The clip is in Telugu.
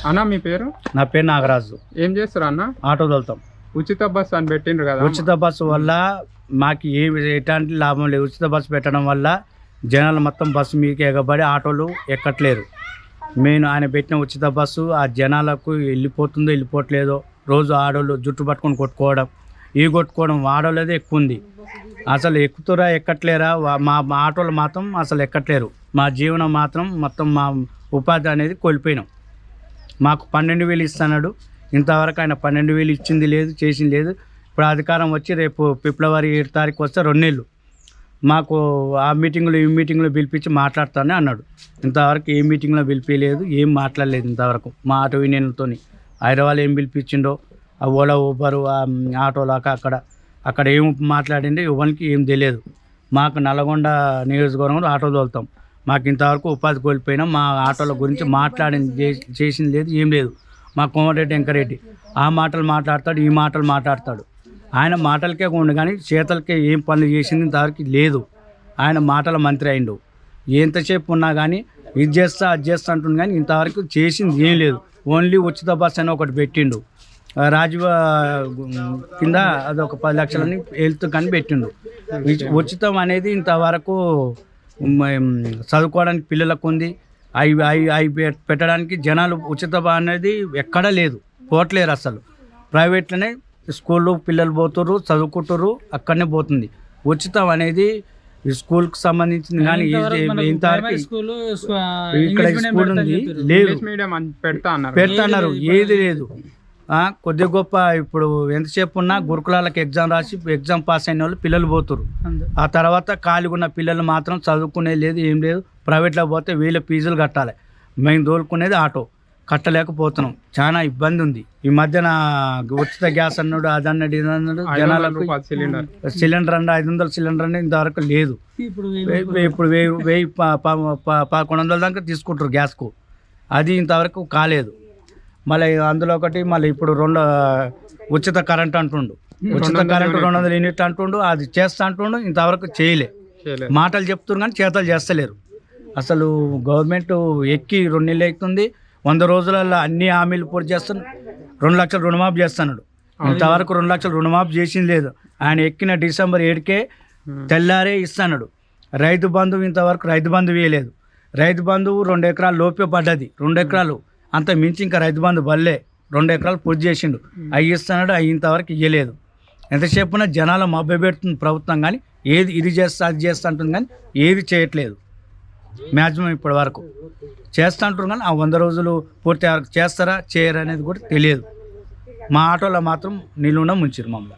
అన్న మీ పేరు? నా పేరు నాగరాజు. ఏం చేస్తారు అన్న? ఆటో తోలుతాం. ఉచిత బస్సు అని పెట్టిండ్రు కదా. ఉచిత బస్సు వల్ల మాకు ఎలాంటి లాభం లేదు. ఉచిత బస్సు పెట్టడం వల్ల జనాలు మొత్తం బస్సు మీకు ఎగబడి ఆటోలు ఎక్కట్లేరు. ఆయన పెట్టిన ఉచిత బస్సు ఆ జనాలకు వెళ్ళిపోవట్లేదో రోజు ఆడోళ్ళు జుట్టు పట్టుకొని కొట్టుకోవడం ఆడోళ్ళదే ఎక్కువ ఉంది. అసలు ఎక్కుతురా ఎక్కట్లేరా మా ఆటోలు మాత్రం అసలు ఎక్కట్లేరు. మా జీవనం మాత్రం మొత్తం మా ఉపాధి అనేది కోల్పోయినాం. మాకు 12,000 ఇస్తున్నాడు. ఇంతవరకు ఆయన 12,000 ఇచ్చింది లేదు, చేసింది లేదు. ఇప్పుడు అధికారం వచ్చి రేపు ఫిబ్రవరి 7 తారీఖు వస్తే 2 నెలలు. మాకు ఆ మీటింగ్లో ఈ మీటింగ్లో పిలిపించి మాట్లాడతానే అన్నాడు. ఇంతవరకు ఏ మీటింగ్లో పిలిపించలేదు, ఏం మాట్లాడలేదు. ఇంతవరకు మా ఆటో యూనియన్తో హైదరాబాద్ ఏం పిలిపించిండో, ఆ ఓలా ఊబరు ఆ ఆటోలు అక్కడ ఏం మాట్లాడిండో ఎవరికి ఏం తెలియదు. మాకు నల్గొండ నియోజకవర్గంలో ఆటో తోలుతాం. మాకు ఇంతవరకు ఉపాధి కోల్పోయినాం. మా ఆటోల గురించి మాట్లాడింది చేసింది లేదు, ఏం లేదు. మా కోమటిరెడ్డి వెంకరెడ్డి ఆ మాటలు మాట్లాడతాడు, ఈ మాటలు మాట్లాడతాడు. ఆయన మాటలకే ఉండు కానీ చేతలకే ఏం పనులు చేసింది ఇంతవరకు లేదు. ఆయన మాటల మంత్రి అయిండు. ఎంతసేపు ఉన్నా కానీ ఇది చేస్తా అది చేస్తా అంటుంది కానీ ఇంతవరకు చేసింది ఏం లేదు. ఓన్లీ ఉచిత బస్ అని ఒకటి పెట్టిండు. రాజీవ కింద అది ఒక 10 లక్షలని హెల్త్ కానీ పెట్టిండు. ఉచితం అనేది ఇంతవరకు చదువుకోవడానికి పిల్లలకు ఉంది. అవి పెట్టడానికి జనాలు ఉచిత అనేది ఎక్కడా లేదు, పోవట్లేరు అసలు. ప్రైవేట్లోనే స్కూల్లో పిల్లలు పోతుర్రు, చదువుకుంటుర్రు, అక్కడనే పోతుంది. ఉచితం అనేది స్కూల్కి సంబంధించింది కానీ ఇంతవరకు ఇక్కడ స్కూల్ ఉంది లేదు, పెడతా అన్నారు, ఏది లేదు. కొద్ది గొప్ప ఇప్పుడు ఎంతసేపు ఉన్నా గురుకులాలకు ఎగ్జామ్ రాసి ఎగ్జామ్ పాస్ అయిన వాళ్ళు పిల్లలు పోతురు. ఆ తర్వాత ఖాళీగా ఉన్న పిల్లలు మాత్రం చదువుకునేది లేదు, ఏం లేదు. ప్రైవేట్లో పోతే 1000 ఫీజులు కట్టాలి. మేము తోలుకునేది ఆటో, కట్టలేకపోతున్నాం. చాలా ఇబ్బంది ఉంది. ఈ మధ్యన ఉచిత గ్యాస్ అన్నాడు, అది అన్నాడు, ఇది అన్నాడు. జనాలకు సిలిండర్ అండి 500 సిలిండర్ అండి ఇంతవరకు లేదు. ఇప్పుడు 1100 దాకా తీసుకుంటారు గ్యాస్కు. అది ఇంతవరకు కాలేదు. మళ్ళీ అందులో ఒకటి మళ్ళీ ఇప్పుడు ఉచిత కరెంట్ అంటుండు. ఉచిత కరెంటు 200 యూనిట్లు అంటుండు. అది చేస్తా అంటుండు, ఇంతవరకు చేయలే. మాటలు చెప్తున్నారు కానీ చేతలు చేస్తలేరు. అసలు గవర్నమెంట్ ఎక్కి 2 నెలలు అవుతుంది. 100 రోజులలో అన్ని హామీలు పూర్తి చేస్తాను. 2 లక్షలు రుణమాఫీ చేస్తున్నాడు. ఇంతవరకు 2 లక్షలు రుణమాఫీ చేసింది లేదు. ఆయన ఎక్కిన డిసెంబర్ 7కే తెల్లారే ఇస్తున్నాడు. రైతు బంధువు ఇంతవరకు రైతు బంధువు వేయలేదు. రైతు బంధువు 2 ఎకరాలు లోపే పడ్డది. 2 ఎకరాలు అంత మించి ఇంకా రైతు బంధు బల్లే 2 ఎకరాలు పూర్తి చేసిండు. అవి ఇస్తున్నాడు, అవి ఇంతవరకు ఇవ్వలేదు. ఎంతసేపున జనాల మభ్య పెడుతుంది ప్రభుత్వం కానీ ఏది ఇది చేస్తా అది చేస్తా అంటుంది కానీ ఏది చేయట్లేదు. మ్యాక్సిమం ఇప్పటి వరకు చేస్తా అంటున్నారు కానీ ఆ 100 రోజులు పూర్తి చేస్తారా చేయరా అనేది కూడా తెలియదు. మా ఆటోలో మాత్రం నిలువున ముంచారు మమ్మల్ని.